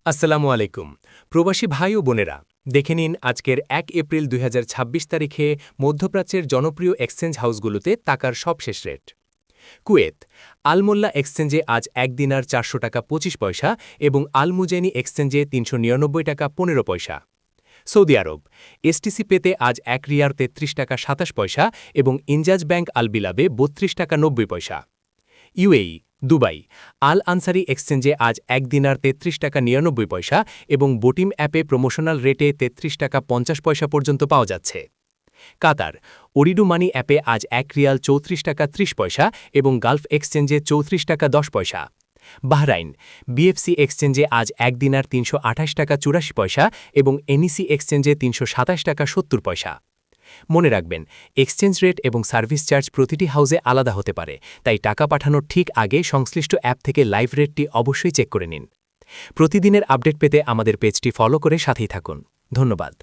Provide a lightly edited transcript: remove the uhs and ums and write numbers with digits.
আসসালামু আলাইকুম প্রবাসী ভাই ও বোনেরা দেখে নিন আজকের ১ এপ্রিল ২০২৬ তারিখে মধ্যপ্রাচ্যের জনপ্রিয় এক্সচেঞ্জ হাউসগুলোতে টাকার সবশেষ রেট কুয়েত আল-মোল্লা এক্সচেঞ্জে আজ ১ দিনার ৪০০ টাকা ২৫ পয়সা এবং আল মুজাইনি এক্সচেঞ্জে ৩৯৯ টাকা ১৫ পয়সা সৌদি আরব এসটিসি পেতে আজ ১ রিয়াল ৩৩ টাকা ২৭ পয়সা এবং ইনজাজ ব্যাংক আল বিলাবে ৩২ টাকা ৯০ পয়সা ইউএই দুবাই আল আনসারি এক্সচেঞ্জে আজ ১ দিনার ৩৩ টাকা ৯৯ পয়সা এবং বোটিম অ্যাপে প্রমোশনাল রেটে ৩৩ টাকা ৫০ পয়সা পর্যন্ত পাওয়া যাচ্ছে কাতার ওরিডু মানি অ্যাপে আজ ১ রিয়াল ৩৪ টাকা ৩০ পয়সা এবং গালফ এক্সচেঞ্জে ৩৪ টাকা ১০ পয়সা বাহরাইন বিএফসি এক্সচেঞ্জে আজ ১ দিনার ৩২৮ টাকা ৮৪ পয়সা এবং এনইসি এক্সচেঞ্জে ৩২৭ টাকা ৭০ পয়সা মনে রাখবেন এক্সচেঞ্জ রেট এবং সার্ভিস চার্জ প্রতিটি হাউসে আলাদা হতে পারে তাই টাকা পাঠানোর ঠিক আগে সংশ্লিষ্ট অ্যাপ থেকে লাইভ রেটটি অবশ্যই চেক করে নিন প্রতিদিনের আপডেট পেতে আমাদের পেজটি ফলো করে সাথেই থাকুন ধন্যবাদ